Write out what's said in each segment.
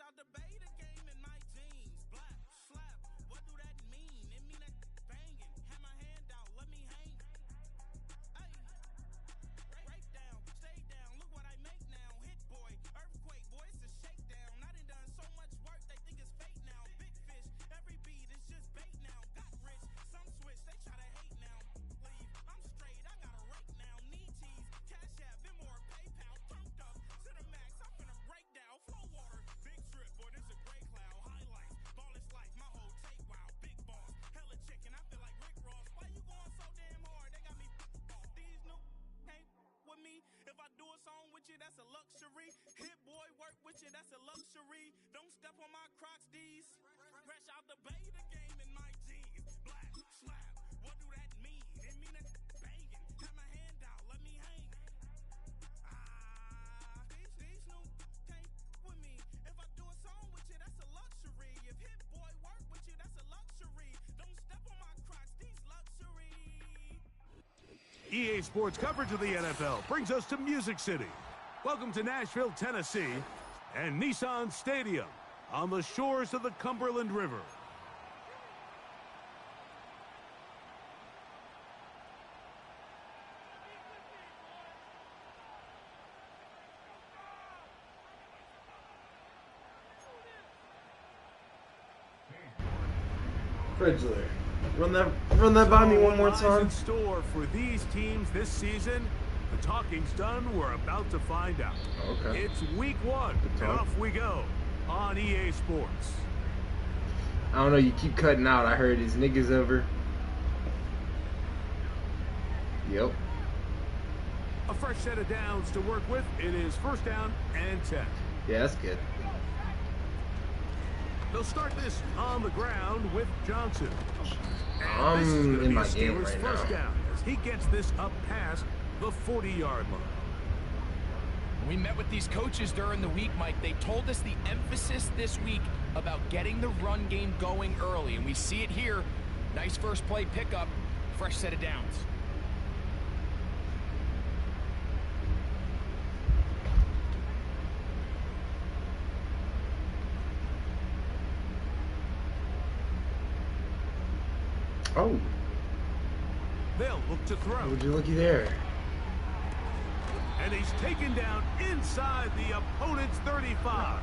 out the beta game in my jeans. Black, slap, what do that mean? It mean that banging. Have my hand out, let me hang. Hey, break down, stay down, look what I make now. Hit boy, earthquake, boy, it's a shakedown. I done so much work, they think it's fake now. Big fish, every beat is just bait now. Got rich, some switch, they try to hate now. Leave, I'm straight, I got a rake now. Need cheese, cash app, been more PayPal. Turned up to the max, I'm finna break down. Flow water, big trip, boy, this a gray cloud. Highlights, ball is life, my whole tape, wow. Big boss, hella chicken, I feel like Rick Ross. Why you going so damn hard? They got me off. These new can't with me. If I do a song with you, that's a luxury. Hit boy, work with you, that's a luxury. Don't step on my Crocs, D's. Fresh out the beta game in my jeans. Black, slap, what do that mean? It mean that banging. Have my hand out, let me hang. These new can't with me. If I do a song with you, that's a luxury. If hit boy work with you, that's a luxury. Don't step on my Crocs, these luxury. EA Sports coverage of the NFL brings us to Music City. Welcome to Nashville, Tennessee, and Nissan Stadium on the shores of the Cumberland River. Fridgler. Run that by me one more time. In store for these teams this season. The talking's done. We're about to find out. Okay. It's week 1, and off we go on EA Sports. I don't know, you keep cutting out. I heard his niggas over. Yep. A fresh set of downs to work with. It is first down and 10. Yeah, that's good. They'll start this on the ground with Johnson. I'm in my game right first now. down as he gets this up past the 40-yard line. We met with these coaches during the week, Mike. They told us the emphasis this week about getting the run game going early, and we see it here. Nice first play pickup, fresh set of downs. Oh. They'll look to throw. Would you looky there? And he's taken down inside the opponent's 35.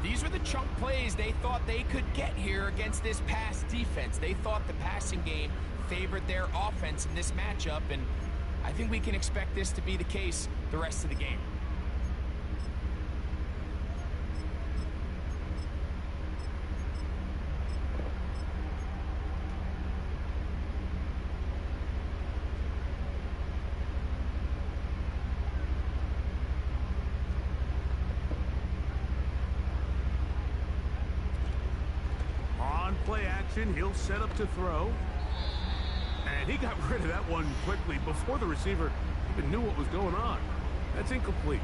These were the chunk plays they thought they could get here against this pass defense. They thought the passing game favored their offense in this matchup, and I think we can expect this to be the case the rest of the game. Play action, he'll set up to throw. And he got rid of that one quickly before the receiver even knew what was going on. That's incomplete.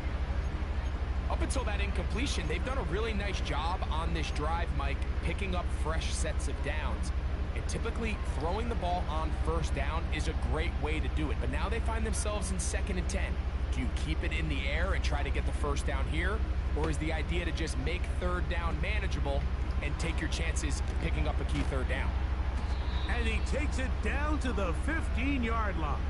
Up until that incompletion, they've done a really nice job on this drive, Mike, picking up fresh sets of downs. And typically, throwing the ball on first down is a great way to do it. But now they find themselves in 2nd and 10. Do you keep it in the air and try to get the first down here? Or is the idea to just make 3rd down manageable and take your chances picking up a key 3rd down? And he takes it down to the 15-yard line.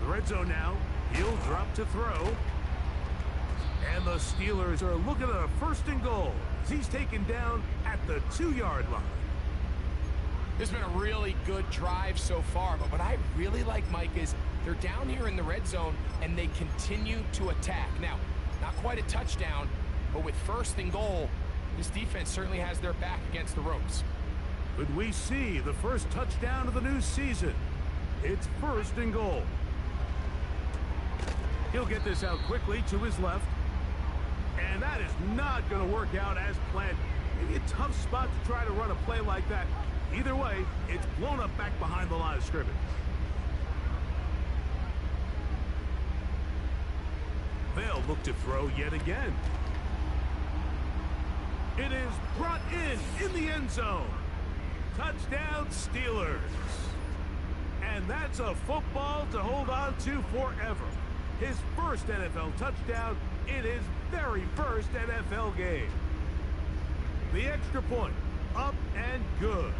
The red zone now. He'll drop to throw. And the Steelers are looking at a 1st and goal as he's taken down at the 2-yard line. This has been a really good drive so far, but what I really like, Mike, is they're down here in the red zone and they continue to attack. Now, not quite a touchdown, but with 1st and goal, this defense certainly has their back against the ropes. Could we see the first touchdown of the new season? It's 1st and goal. He'll get this out quickly to his left. And that is not going to work out as planned. Maybe a tough spot to try to run a play like that. Either way, it's blown up back behind the line of scrimmage. They'll look to throw yet again. It is brought in the end zone. Touchdown, Steelers. And that's a football to hold on to forever. His first NFL touchdown in his very first NFL game. The extra point, up and good.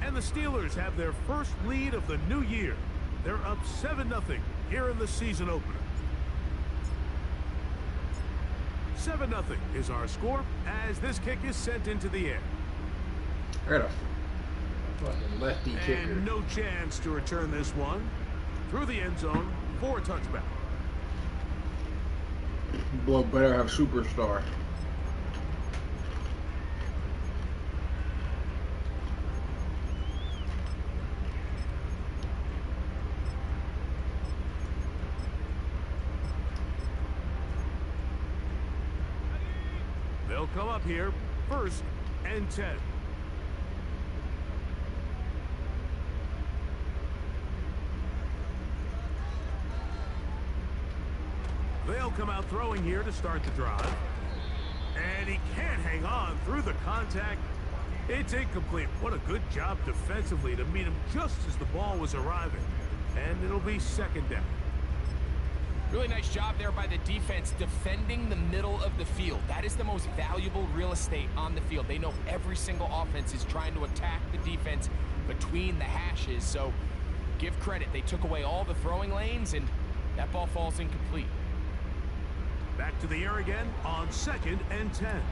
And the Steelers have their first lead of the new year. They're up 7-0 here in the season opener. 7-0 is our score as this kick is sent into the air. I got a fucking lefty kicker. And no chance to return this one. Through the end zone for a touchback. Bloke better have superstar. They'll come up here, 1st and 10. They'll come out throwing here to start the drive. And he can't hang on through the contact. It's incomplete. What a good job defensively to meet him just as the ball was arriving. And it'll be 2nd down. Really nice job there by the defense defending the middle of the field. That is the most valuable real estate on the field. They know every single offense is trying to attack the defense between the hashes. So give credit. They took away all the throwing lanes, and that ball falls incomplete. Back to the air again on 2nd and 10.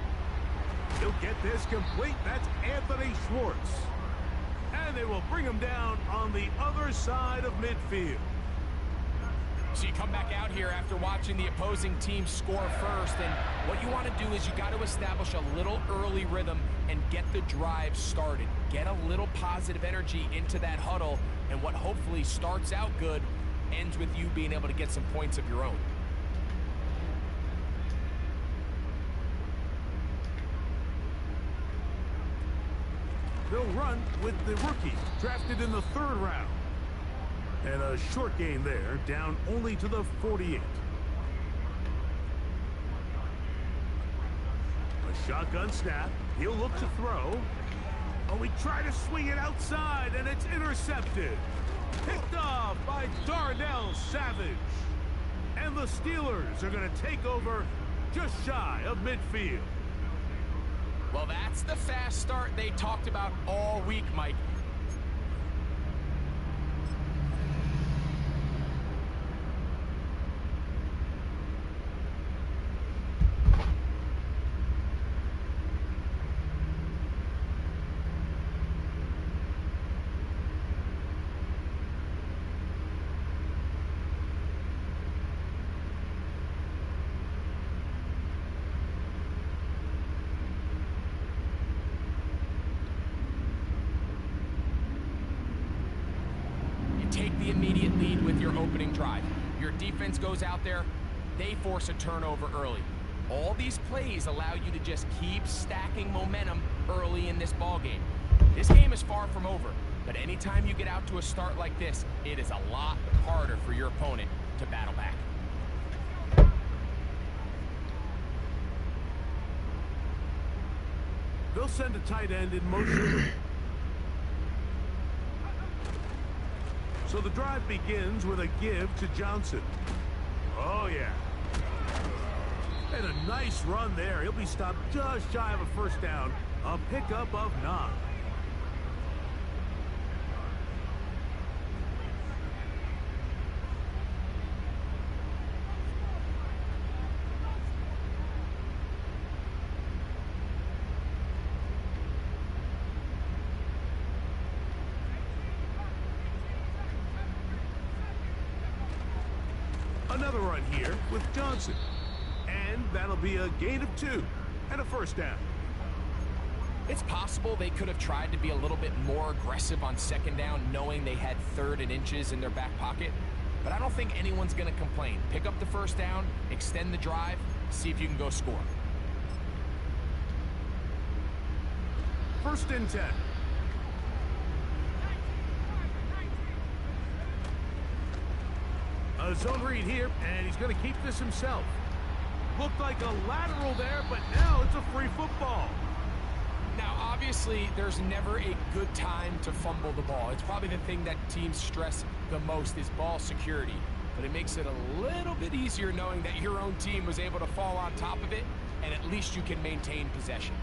He'll get this complete. That's Anthony Schwartz. And they will bring him down on the other side of midfield. So you come back out here after watching the opposing team score first, and what you want to do is you got to establish a little early rhythm and get the drive started. Get a little positive energy into that huddle, and what hopefully starts out good ends with you being able to get some points of your own. They'll run with the rookie, drafted in the 3rd round. And a short gain there, down only to the 48. A shotgun snap. He'll look to throw. Oh, we try to swing it outside, and it's intercepted. Picked off by Darnell Savage. And the Steelers are going to take over just shy of midfield. Well, that's the fast start they talked about all week, Mike. Take the immediate lead with your opening drive. Your defense goes out there, they force a turnover early. All these plays allow you to just keep stacking momentum early in this ball game. This game is far from over, but anytime you get out to a start like this, it is a lot harder for your opponent to battle back. They'll send a tight end in motion. So the drive begins with a give to Johnson. Oh, yeah. And a nice run there. He'll be stopped just shy of a 1st down. A pickup of 9. Another run here with Johnson. And that'll be a gain of 2 and a 1st down. It's possible they could have tried to be a little bit more aggressive on 2nd down, knowing they had 3rd and inches in their back pocket. But I don't think anyone's going to complain. Pick up the 1st down, extend the drive, see if you can go score. 1st and 10. A zone read here, and he's going to keep this himself. Looked like a lateral there, but now it's a free football. Now, obviously, there's never a good time to fumble the ball. It's probably the thing that teams stress the most is ball security. But it makes it a little bit easier knowing that your own team was able to fall on top of it, and at least you can maintain possession.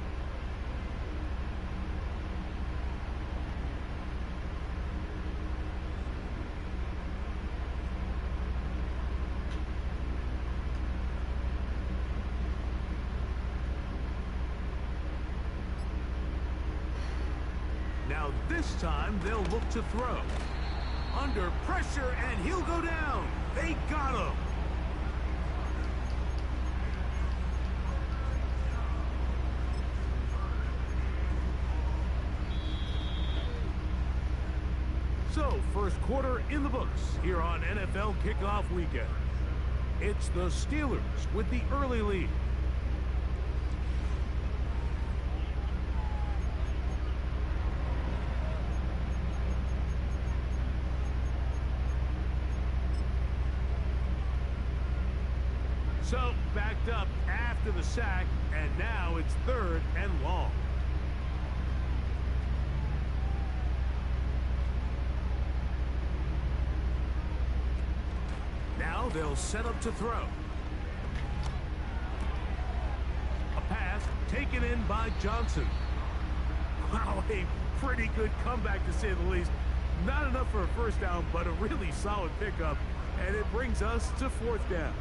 Now this time they'll look to throw. Under pressure, and he'll go down. They got him. So, first quarter in the books here on NFL Kickoff Weekend. It's the Steelers with the early lead. So, backed up after the sack, and now it's 3rd and long. Now they'll set up to throw. A pass taken in by Johnson. Wow, a pretty good comeback to say the least. Not enough for a first down, but a really solid pickup, and it brings us to 4th down.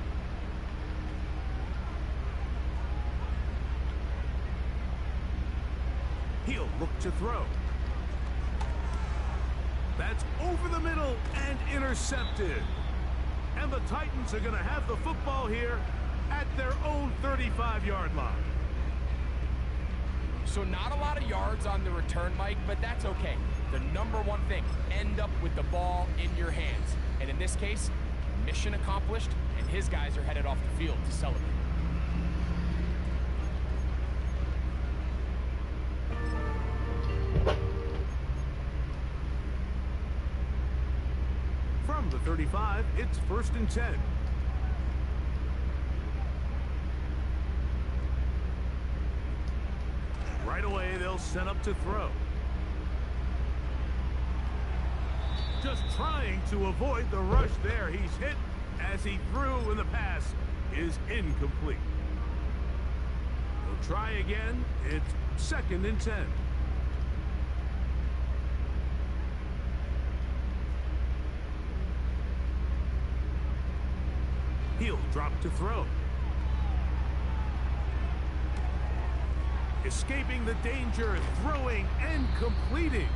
He'll look to throw. That's over the middle and intercepted. And the Titans are going to have the football here at their own 35-yard line. So not a lot of yards on the return, Mike, but that's okay. The number one thing, end up with the ball in your hands. And in this case, mission accomplished, and his guys are headed off the field to celebrate. From the 35, it's 1st and 10. Right away, they'll set up to throw. Just trying to avoid the rush there. He's hit as he threw, and the pass is incomplete. They'll try again. It's 2nd and 10. He'll drop to throw. Escaping the danger, throwing and completing.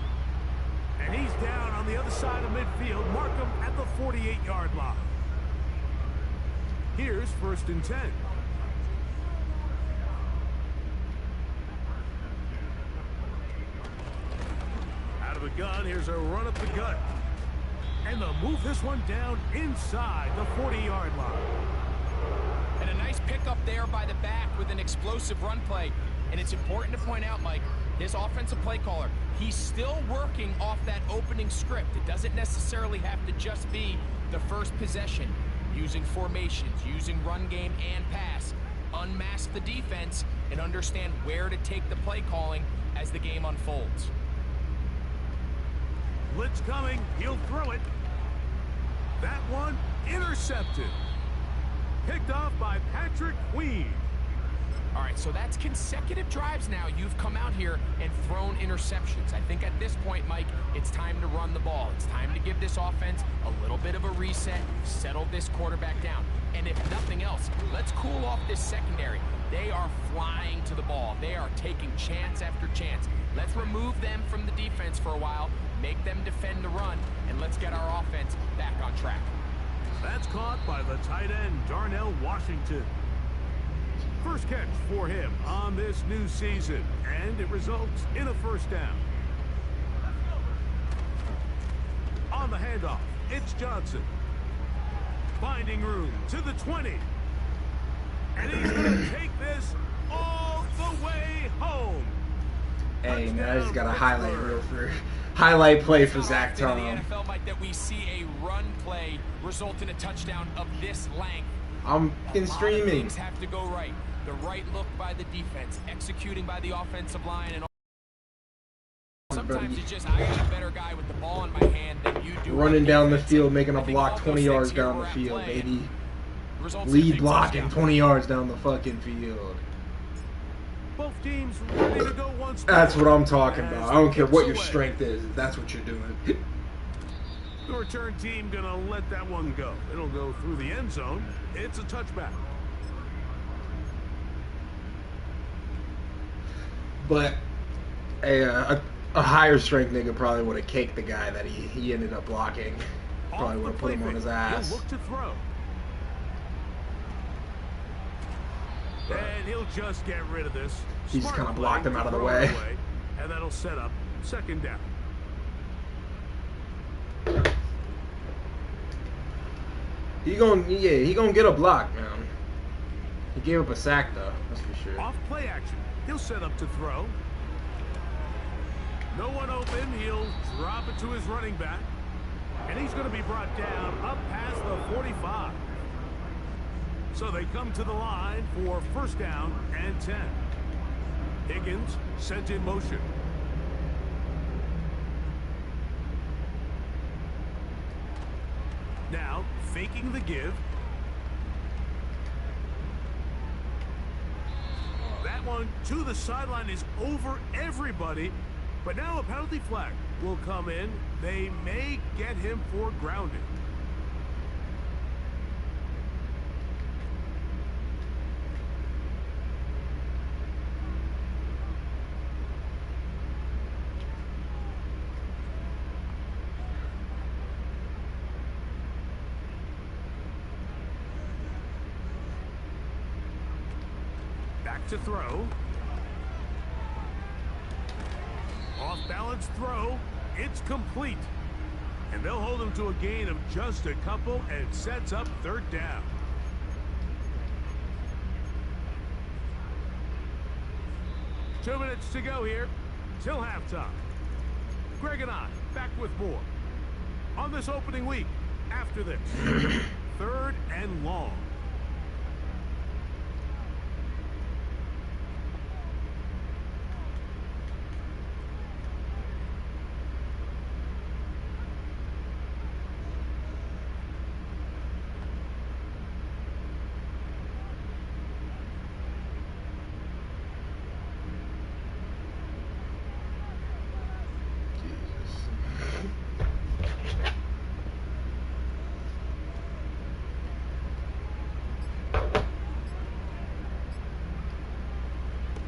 And he's down on the other side of midfield. Mark him at the 48-yard line. Here's 1st and 10. Out of the gun, here's a run up the gut. And they'll move this one down inside the 40-yard line. And a nice pickup there by the back with an explosive run play. And it's important to point out, Mike, his offensive play caller, he's still working off that opening script. It doesn't necessarily have to just be the first possession. Using formations, using run game and pass. Unmask the defense and understand where to take the play calling as the game unfolds. Blitz coming. He'll throw it. That one intercepted. Picked off by Patrick Queen. All right, so that's consecutive drives now. You've come out here and thrown interceptions. I think at this point, Mike, it's time to run the ball. It's time to give this offense a little bit of a reset, settle this quarterback down. And if nothing else, let's cool off this secondary. They are flying to the ball. They are taking chance after chance. Let's remove them from the defense for a while, make them defend the run, and let's get our offense back on track. That's caught by the tight end, Darnell Washington. First catch for him on this new season, and it results in a first down. On the handoff, it's Johnson. Finding room to the 20. And he's going to take this all the way home. Hey, man, I just got a highlight play for Zach Tom. In the NFL, Mike, that we see a run play result in a touchdown of this length. I'm streaming. Things have to go right. The right look by the defense, executing by the offensive line, and sometimes it's just I got a better guy with the ball in my hand than you do. Running down the field, making a block 20 yards down the field, baby. Lead blocking 20 yards down the fucking field. Both teams ready to go once more. That's what I'm talking about. I don't care what your strength is. That's what you're doing. The return team gonna let that one go. It'll go through the end zone. It's a touchback. But a higher strength nigga probably would have caked the guy that he ended up blocking. Probably would have put him on his ass. He'll look to throw. And he'll just get rid of this. He just kind of blocked him out of the way. And that'll set up second down. He gonna get a block, man. He gave up a sack though, that's for sure. Off play action. He'll set up to throw. No one open. He'll drop it to his running back. And he's going to be brought down up past the 45. So they come to the line for first down and 10. Higgins sent in motion. Now faking the give. That one to the sideline is over everybody. But now a penalty flag will come in. They may get him for grounding. Back to throw. Off-balance throw. It's complete. And they'll hold him to a gain of just a couple and sets up third down. Two minutes to go here till halftime. Greg and I back with more on this opening week after this. Third and long.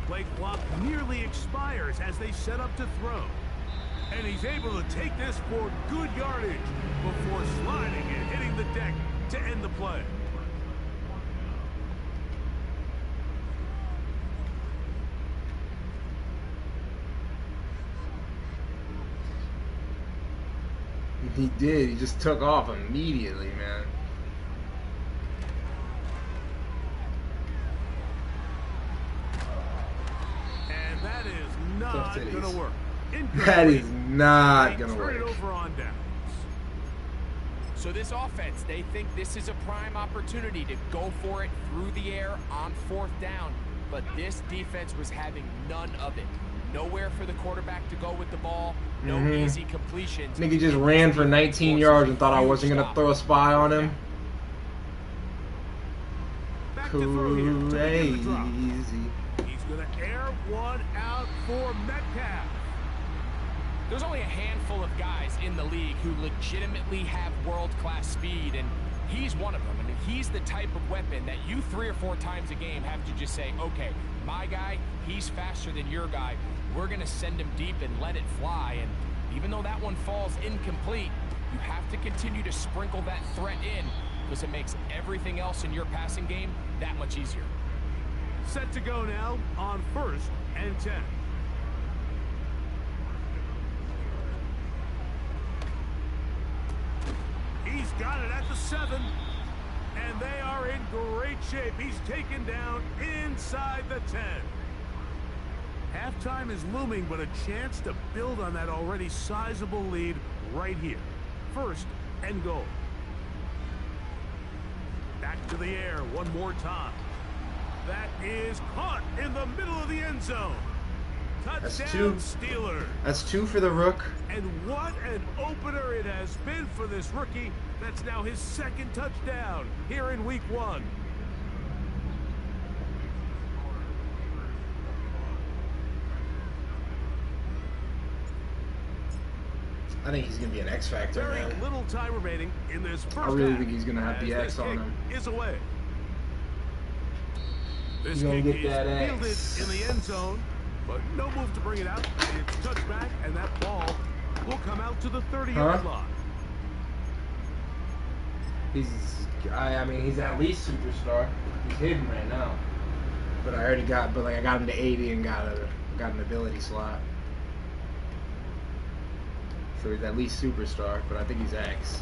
Play clock nearly expires as they set up to throw. And he's able to take this for good yardage before sliding and hitting the deck to end the play. He did. He just took off immediately, man. That is not going to work. That is not going to Turn work. it over on downs. So this offense, they think this is a prime opportunity to go for it through the air on fourth down. But this defense was having none of it. Nowhere for the quarterback to go with the ball. No easy completions. Nigga just ran for 19 yards and thought I wasn't going to throw a spy on him. Crazy. He's going to air one out for Metcalf. There's only a handful of guys in the league who legitimately have world-class speed, and he's one of them. I mean, he's the type of weapon that you 3 or 4 times a game have to just say, okay, my guy, he's faster than your guy. We're going to send him deep and let it fly. And even though that one falls incomplete, you have to continue to sprinkle that threat in because it makes everything else in your passing game that much easier. Set to go now on first and 10. He's got it at the 7, and they are in great shape. He's taken down inside the 10. Halftime is looming, but a chance to build on that already sizable lead right here. First and goal. Back to the air one more time. That is caught in the middle of the end zone. Touchdown, Steelers. That's 2 for the Rook. And what an opener it has been for this rookie. That's now his 2nd touchdown here in week 1. I think he's going to be an X factor, Very man. little time remaining in this first I really half think he's going to have the X on him. Is away. This He's going to kick get that is X. fielded in the end zone, but no move to bring it out. It's touched back, and that ball will come out to the 30-yard line. I mean, he's at least superstar. He's hidden right now. But I got him to 80 and got an ability slot. So he's at least superstar, but I think he's X.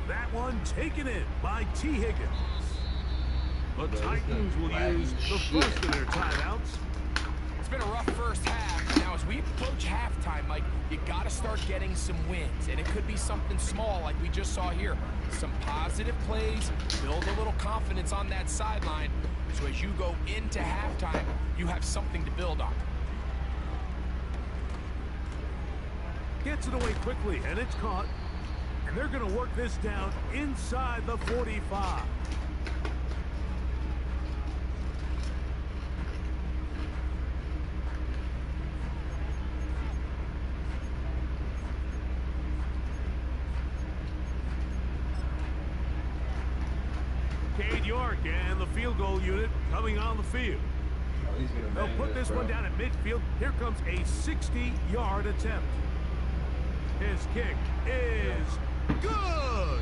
That one taken in by T. Higgins. The Titans will use the first of their timeouts. It's been a rough first half. Now, as we approach halftime, Mike, you got to start getting some wins. And it could be something small like we just saw here. Some positive plays, build a little confidence on that sideline. So as you go into halftime, you have something to build on. Gets it away quickly, and it's caught. And they're going to work this down inside the 45. Cade York and the field goal unit coming on the field. They'll put this one down at midfield. Here comes a 60-yard attempt. His kick is good.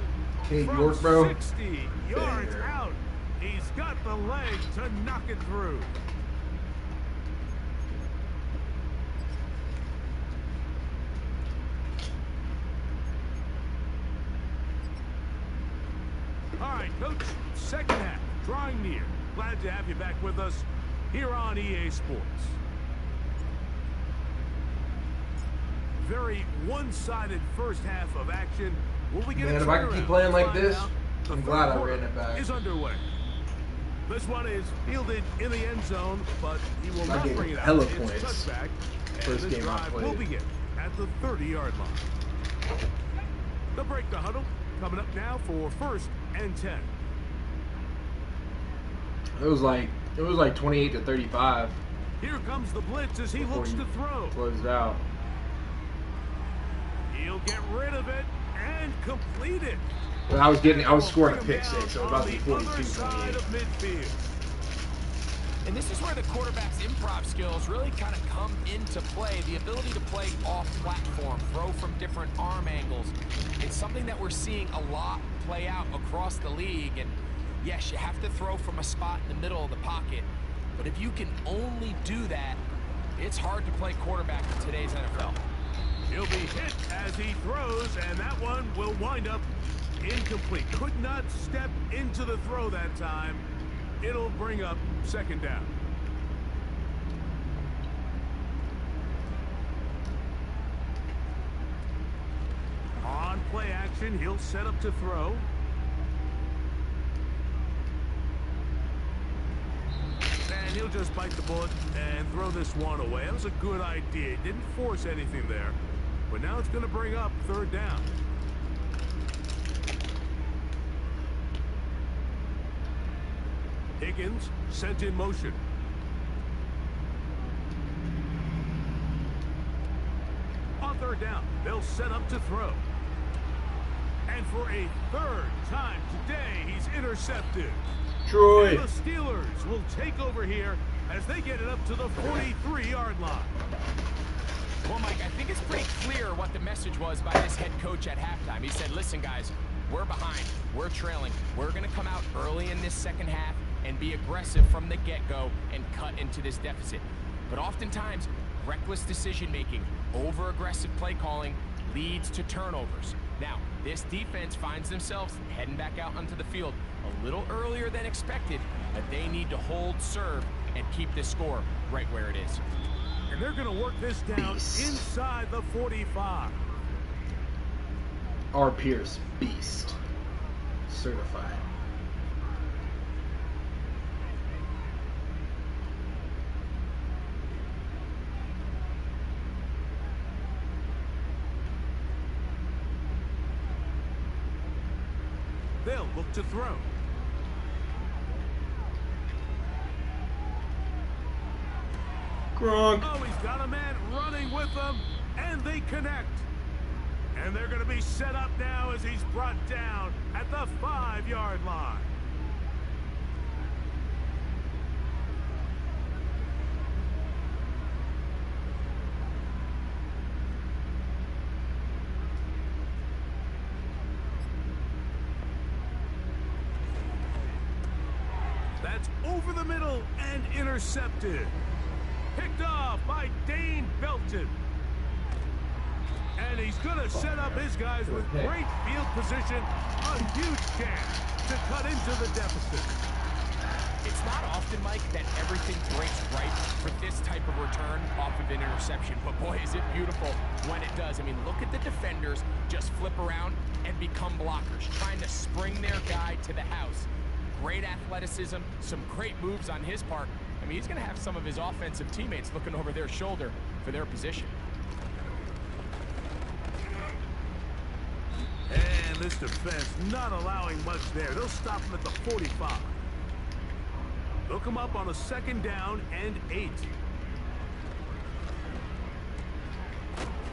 Cade From York, bro. 60 yards out. He's got the leg to knock it through. All right, Coach, second half, drawing near. Glad to have you back with us here on EA Sports. Very one-sided first half of action. Will we get Man, a if I can keep playing like this, I'm glad I ran it back. Is underway. This one is fielded in the end zone, but he will not bring it out. Hella It's points. touchback, and First this game I drive will played. begin at the 30-yard line. They'll break the huddle. Coming up now for 1st and 10. It was like 28-35. Here comes the blitz as he looks to throw. Closed out. He'll get rid of it and complete it. But I was scoring a pick six, so it was about to be On the other side 42-28. of midfield. And this is where the quarterback's improv skills really kind of come into play. The ability to play off-platform, throw from different arm angles. It's something that we're seeing a lot play out across the league. And yes, you have to throw from a spot in the middle of the pocket. But if you can only do that, it's hard to play quarterback in today's NFL. He'll be hit as he throws, and that one will wind up incomplete. Could not step into the throw that time. It'll bring up 2nd down. On play action, he'll set up to throw. And he'll just bite the bullet and throw this one away. That was a good idea. Didn't force anything there. But now it's going to bring up 3rd down. Higgins sent in motion. On 3rd down, they'll set up to throw. And for a 3rd time today, he's intercepted. Troy. And the Steelers will take over here as they get it up to the 43-yard line. Well, Mike, I think it's pretty clear what the message was by this head coach at halftime. He said, listen, guys, we're behind. We're trailing. We're going to come out early in this second half and be aggressive from the get-go and cut into this deficit. But oftentimes, reckless decision-making, over-aggressive play calling leads to turnovers. Now, this defense finds themselves heading back out onto the field a little earlier than expected, but they need to hold serve and keep this score right where it is. And they're going to work this down inside the 45. R. Pierce, beast. Certified. They'll look to throw. Gronk. Oh, he's got a man running with them, and they connect. And they're going to be set up now as he's brought down at the 5-yard line. That's over the middle and intercepted. Picked off by Dane Belton. And he's going to set up his guys with great field position. A huge chance to cut into the deficit. It's not often, Mike, that everything breaks right for this type of return off of an interception. But boy, is it beautiful when it does. I mean, look at the defenders just flip around and become blockers, trying to spring their guy to the house. Great athleticism, some great moves on his part. I mean, he's going to have some of his offensive teammates looking over their shoulder for their position. And this defense not allowing much there. They'll stop him at the 45. They'll come up on a 2nd down and 8.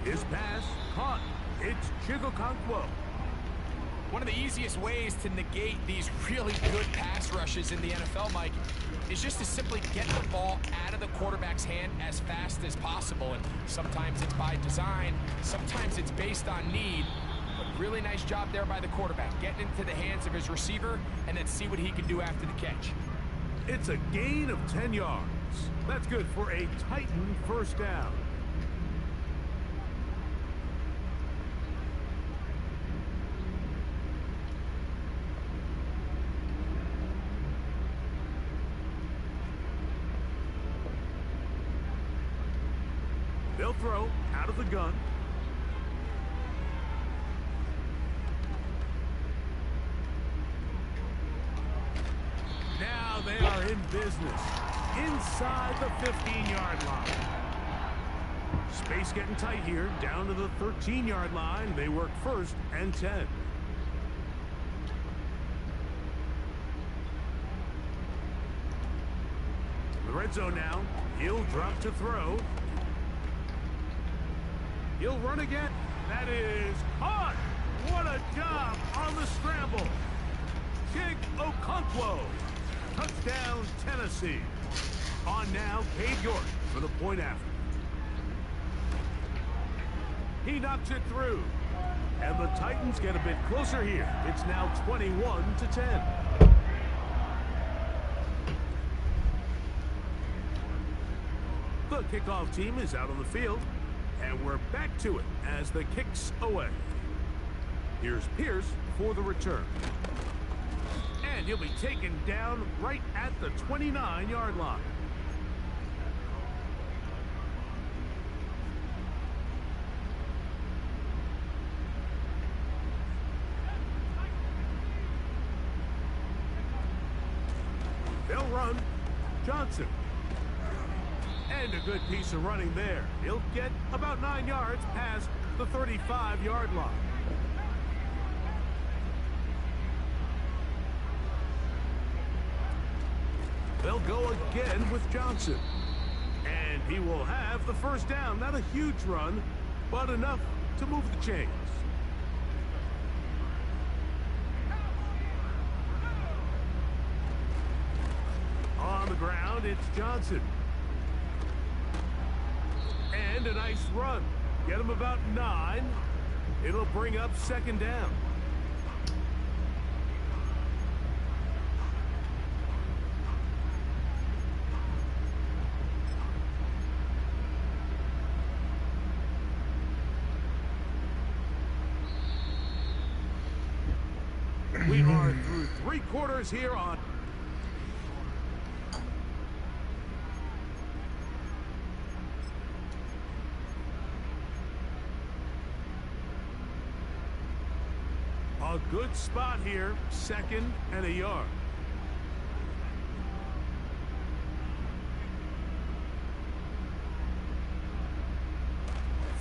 His pass caught. It's Chigokonkwo. One of the easiest ways to negate these really good pass rushes in the NFL, Mike, is just to simply get the ball out of the quarterback's hand as fast as possible. And sometimes it's by design, sometimes it's based on need. But really nice job there by the quarterback, getting into the hands of his receiver and then see what he can do after the catch. It's a gain of 10 yards. That's good for a Titan 1st down. They'll throw out of the gun. Now they are in business inside the 15-yard line. Space getting tight here, down to the 13-yard line. They work 1st and 10. The red zone now. He'll drop to throw. He'll run again. That is caught. What a job on the scramble. Chigokonkwo. Touchdown, Tennessee. On now, Cade York for the point after. He knocks it through. And the Titans get a bit closer here. It's now 21-10. The kickoff team is out on the field. And we're back to it as the kick's away. Here's Pierce for the return. And he'll be taken down right at the 29-yard line. They'll run. Johnson. And a good piece of running there. He'll get about 9 yards past the 35-yard line. They'll go again with Johnson. And he will have the 1st down. Not a huge run, but enough to move the chains. On the ground, it's Johnson. And a nice run. Get him about 9. It'll bring up 2nd down. We are through 3 quarters here on a good spot here, 2nd and a yard.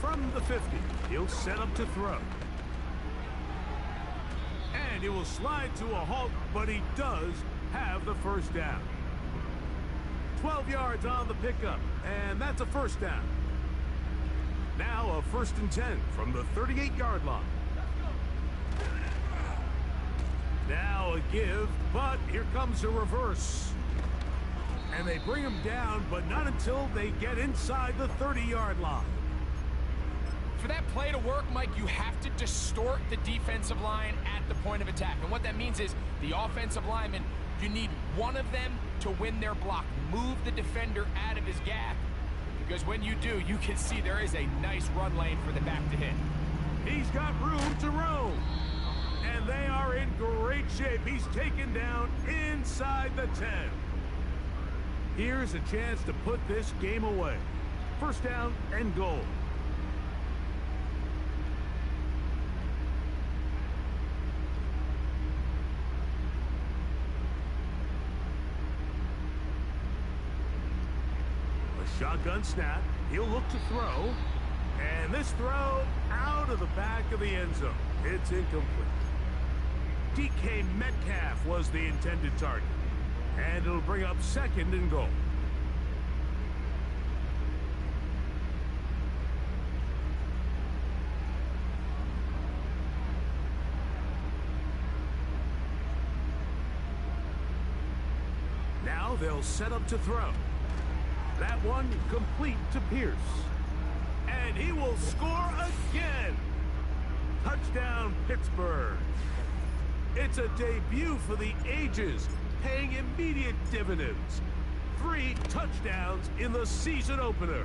From the 50, he'll set up to throw. And And he will slide to a halt, but he does have the first down. 12 yards on the pickup, and that's a first down. Now a 1st and 10 from the 38-yard line. Now a give, but here comes a reverse. And they bring him down, but not until they get inside the 30-yard line. For that play to work, Mike, you have to distort the defensive line at the point of attack. And what that means is the offensive lineman, you need one of them to win their block. Move the defender out of his gap. Because when you do, you can see there is a nice run lane for the back to hit. He's got room to roam. And they are in great shape. He's taken down inside the 10. Here's a chance to put this game away. 1st down and goal. Shotgun snap. He'll look to throw. And this throw out of the back of the end zone. It's incomplete. DK Metcalf was the intended target. And it'll bring up 2nd and goal. Now they'll set up to throw. That one complete to Pierce. And he will score again. Touchdown, Pittsburgh. It's a debut for the ages, paying immediate dividends. 3 touchdowns in the season opener.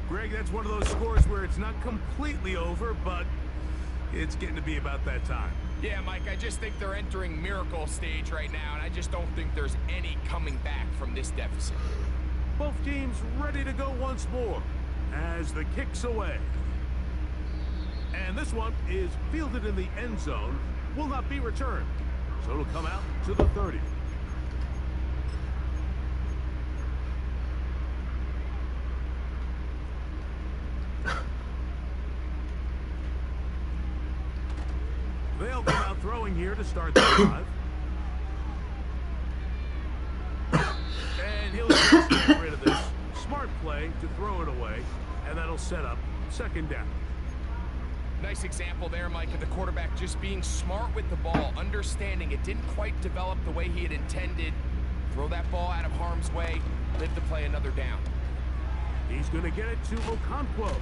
Greg, that's one of those scores where it's not completely over, but it's getting to be about that time. Yeah, Mike, I just think they're entering miracle stage right now, and I just don't think there's any coming back from this deficit. Both teams ready to go once more as the kick's away. And this one is fielded in the end zone, will not be returned. So it'll come out to the 30. They'll come out throwing here to start the drive. And he'll just get rid of this. Smart play to throw it away, and that'll set up 2nd down. Nice example there, Mike, of the quarterback just being smart with the ball, understanding it didn't quite develop the way he had intended. Throw that ball out of harm's way, live to play another down. He's going to get it to Okonkwo.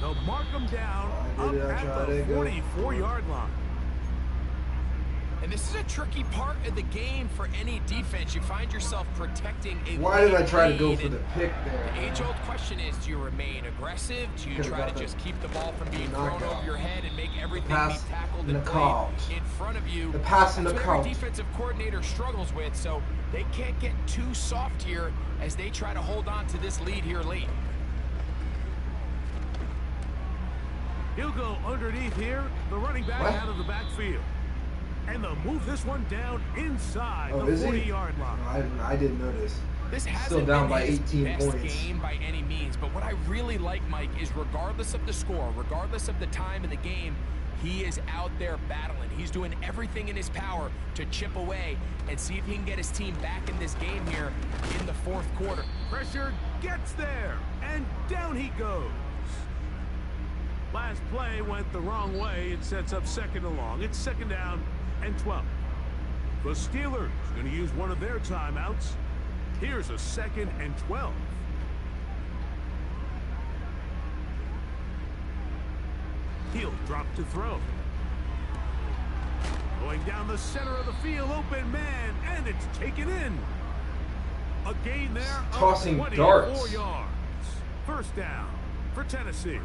They'll mark him down up at the 44-yard line. And this is a tricky part of the game for any defense. You find yourself protecting a Why did I try to go for the pick there? The age-old question is, do you remain aggressive? Do you try to just keep the ball from being thrown over your head and make everything be tackled and played in front of you? The pass and the That's count. what every defensive coordinator struggles with, so they can't get too soft here as they try to hold on to this lead here late. He'll go underneath here, the running back out of the backfield. And they'll move this one down inside the 40-yard line. I didn't notice. This hasn't Still down been by his 18 best points. game by any means, but what I really like, Mike, is regardless of the score, regardless of the time of the game, he is out there battling. He's doing everything in his power to chip away and see if he can get his team back in this game here in the 4th quarter. Pressure gets there, and down he goes. Last play went the wrong way. It sets up 2nd and long. It's 2nd down and 12. The Steelers going to use one of their timeouts. Here's a 2nd and 12. He'll drop to throw. Going down the center of the field, open man, and it's taken in. A gain there of Tossing 24 darts. yards. 1st down for Tennessee.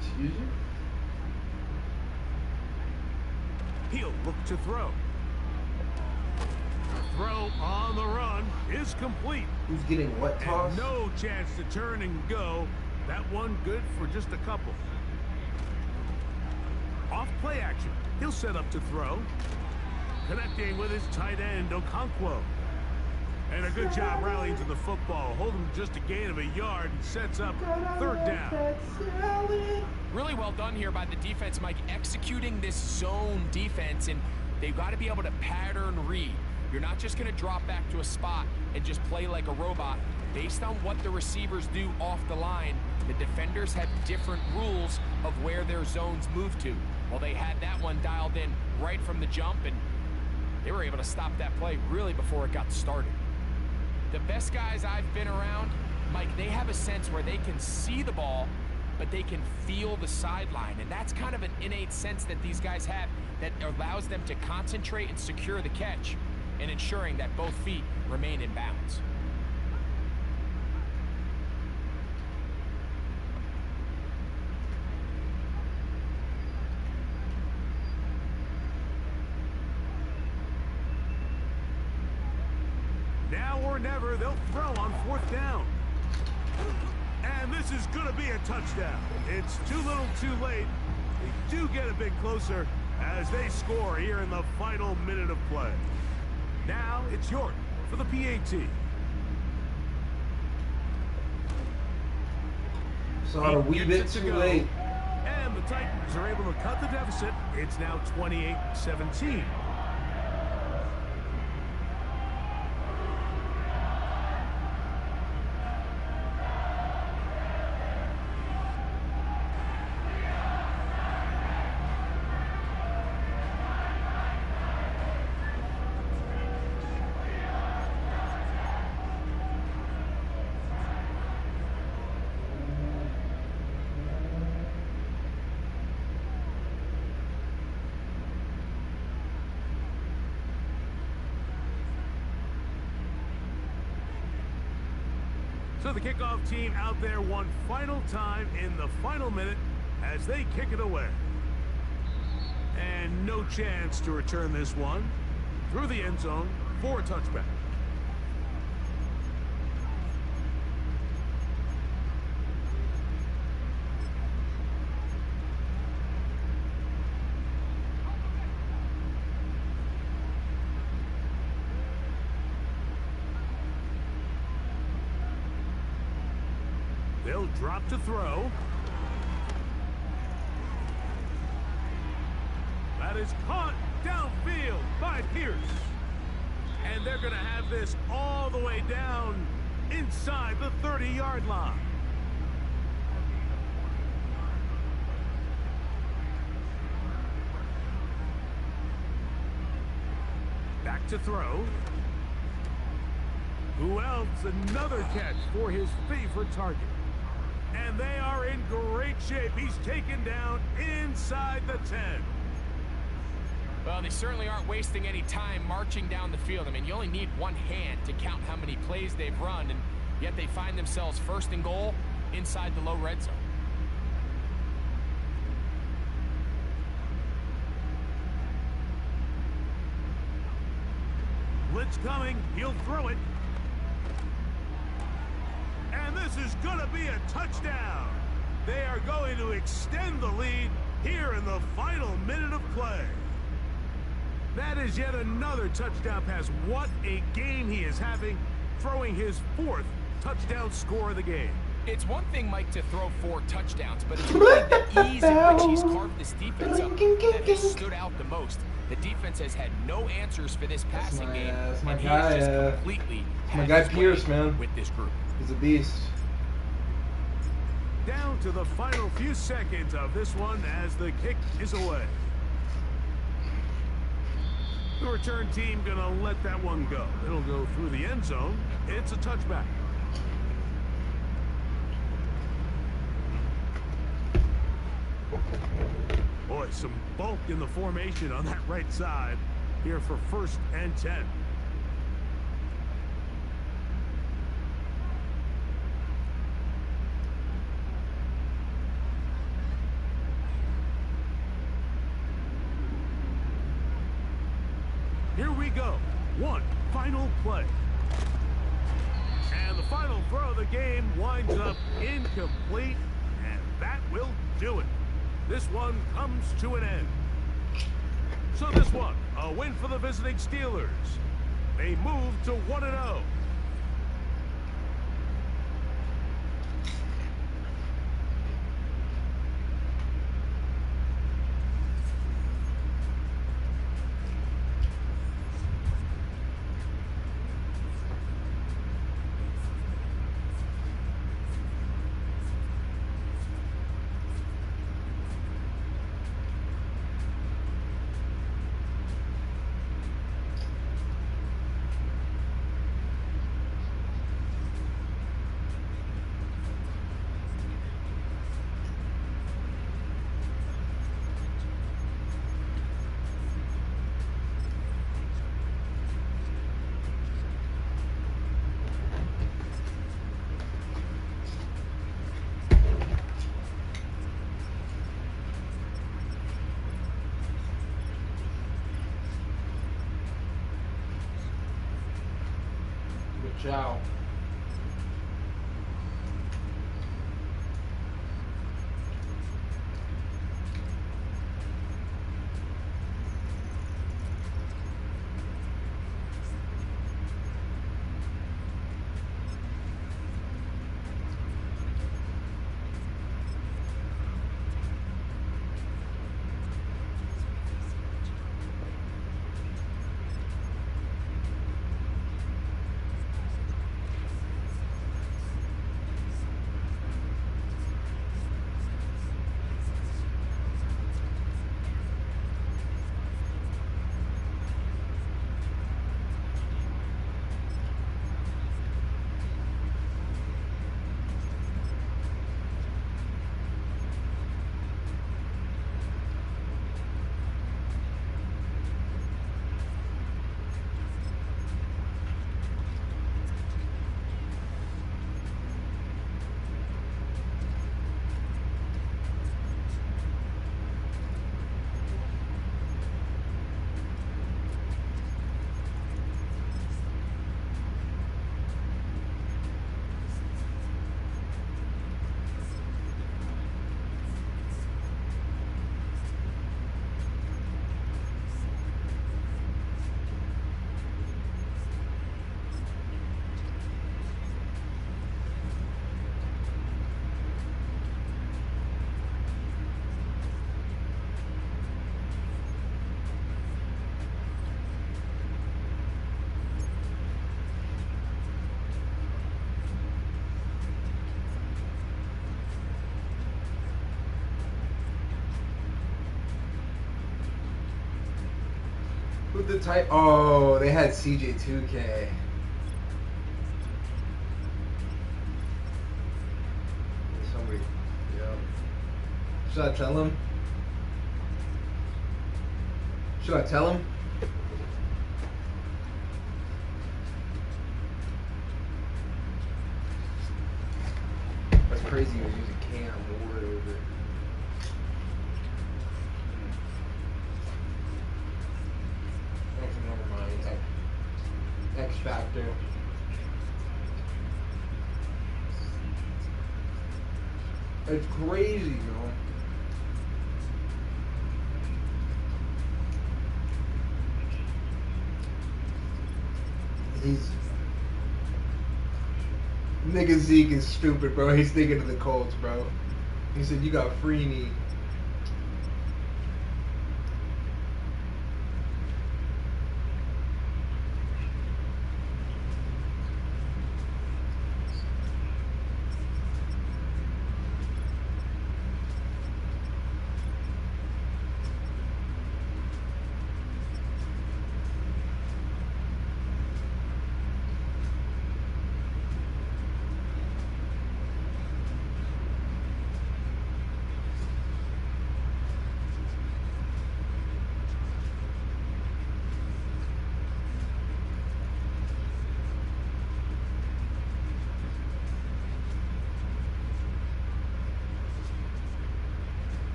Excuse you? He'll look to throw. Throw on the run is complete. Who's getting what toss? And no chance to turn and go. That one good for just a couple. Off play action. He'll set up to throw. Connecting with his tight end, Okonkwo. And a good job rallying to the football. Holding just a gain of a yard and sets up third down. Really well done here by the defense, Mike, executing this zone defense, and they've got to be able to pattern read. You're not just going to drop back to a spot and just play like a robot. Based on what the receivers do off the line, the defenders have different rules of where their zones move to. Well, they had that one dialed in right from the jump, and they were able to stop that play really before it got started. The best guys I've been around, Mike, they have a sense where they can see the ball, but they can feel the sideline. And that's kind of an innate sense that these guys have that allows them to concentrate and secure the catch and ensuring that both feet remain in bounds. Now or never, they'll throw on fourth down. And this is going to be a touchdown. It's too little too late. They do get a bit closer as they score here in the final minute of play. Now it's York for the PAT. Saw it a wee bit too late. And the Titans are able to cut the deficit. It's now 28-17. So the kickoff team out there one final time in the final minute as they kick it away. And no chance to return this one through the end zone for a touchback. They'll drop to throw. That is caught downfield by Pierce. And they're going to have this all the way down inside the 30-yard line. Back to throw. Who else? Another catch for his favorite target. And they are in great shape. He's taken down inside the 10. Well, they certainly aren't wasting any time marching down the field. I mean, you only need one hand to count how many plays they've run, and yet they find themselves first and goal inside the low red zone. Blitz coming. He'll throw it. And this is going to be a touchdown. They are going to extend the lead here in the final minute of play. That is yet another touchdown pass. What a game he is having, throwing his fourth touchdown score of the game. It's one thing, Mike, to throw 4 touchdowns, but it's really the ease in which he's carved this defense up that has stood out the most. The defense has had no answers for this passing game, and he has just completely my guy Pierce, man, with this group. He's a beast. Down to the final few seconds of this one as the kick is away. The return team gonna let that one go. It'll go through the end zone. It's a touchback. Boy, some bulk in the formation on that right side here for 1st and 10. Here we go. One final play. And the final throw of the game winds up incomplete, and that will do it. This one comes to an end. So this one, a win for the visiting Steelers. They move to 1-0. Ciao. Who'd the type? Oh, they had CJ2K. Somebody, yeah. Should I tell him? Should I tell him? That's crazy. He was using Cam Ward over. Never mind. X Factor. It's crazy, man. Nigga Zeke is stupid, bro. He's thinking of the Colts, bro. He said, you got Freeney.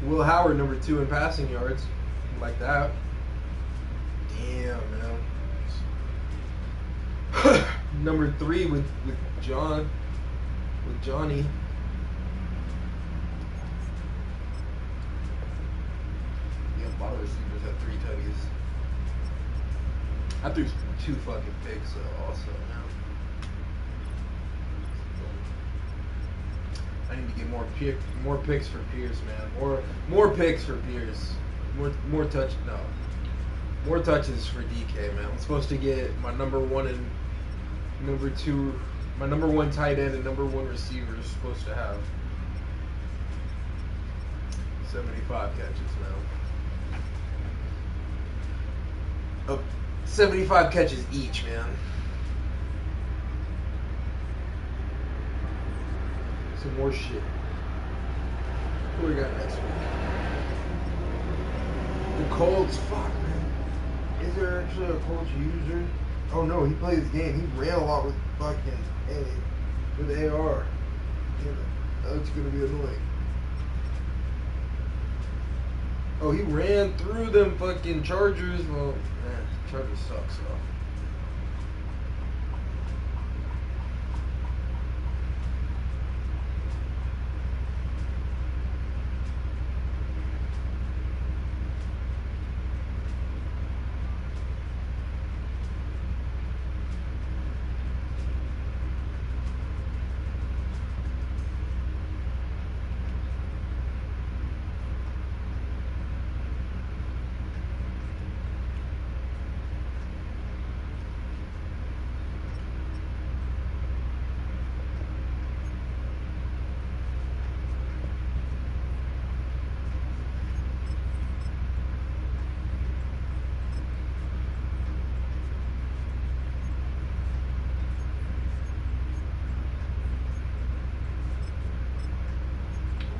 Will Howard, number 2 in passing yards. Like that. Damn, man. Number 3 with John. With Johnny. Yeah, a lot of receivers have 3 tutties. I threw 2 fucking picks also now. I need to get more picks for Pierce, man. More picks for Pierce. More touches for DK, man. I'm supposed to get my number 1 and number 2, my number 1 tight end and number 1 receiver is supposed to have 75 catches now. 75 catches each, man. Some more shit. What do we got next week? The Colts, fuck, man. Is there actually a Colts user? Oh no, he played his game. He ran a lot with fucking with AR. Damn it. That's gonna be annoying. Oh, he ran through them fucking Chargers. Well, Chargers suck, so.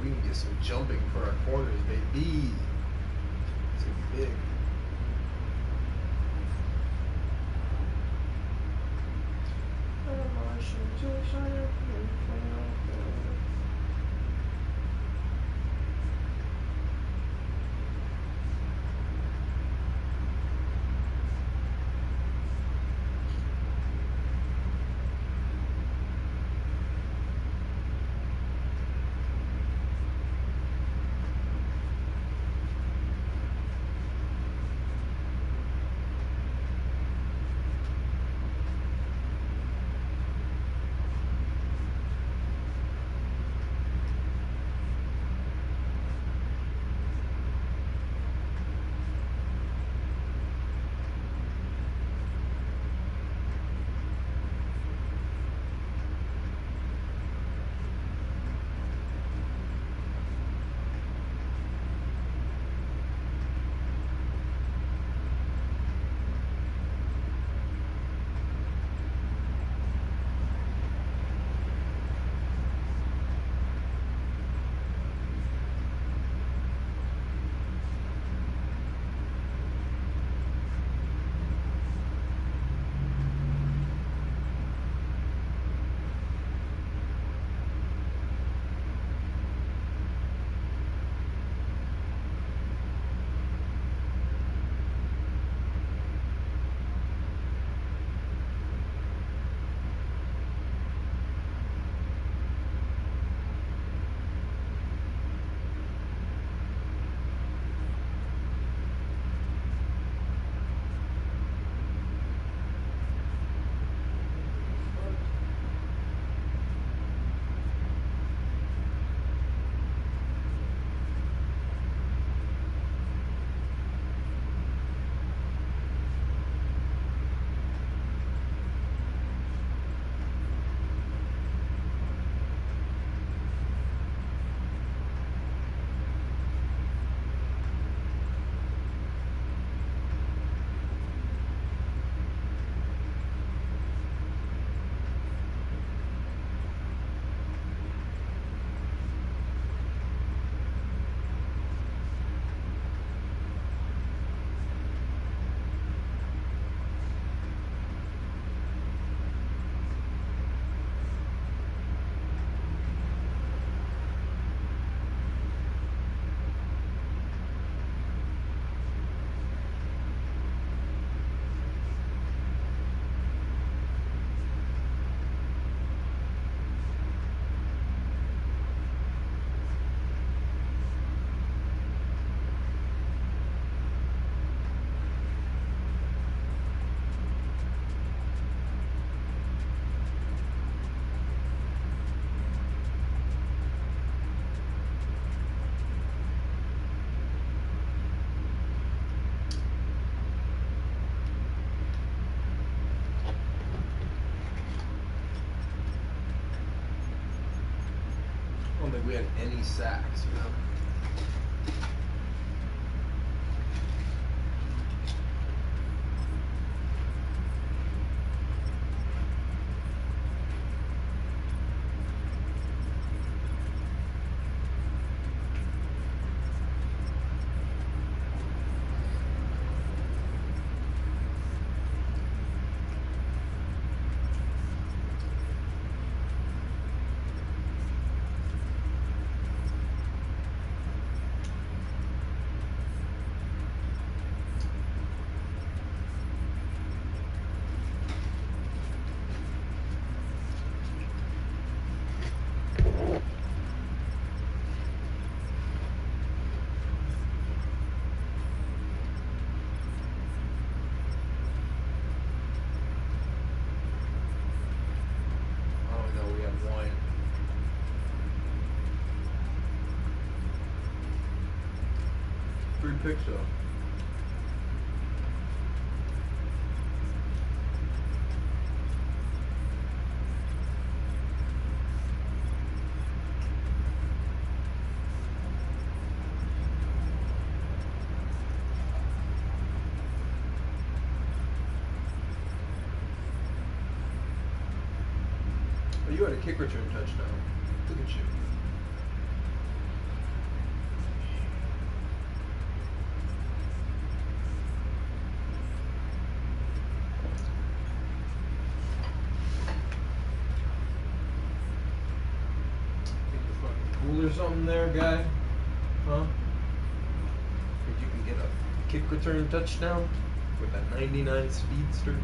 We can get some jumping for our corners, baby. It's big. I don't think we had any sacks, you know. free picks though. Oh, you had a kick return touchdown. Look at you. Think you're fucking cool or something there, guy? Huh? Think you can get a kick return touchdown with that 99 speedster?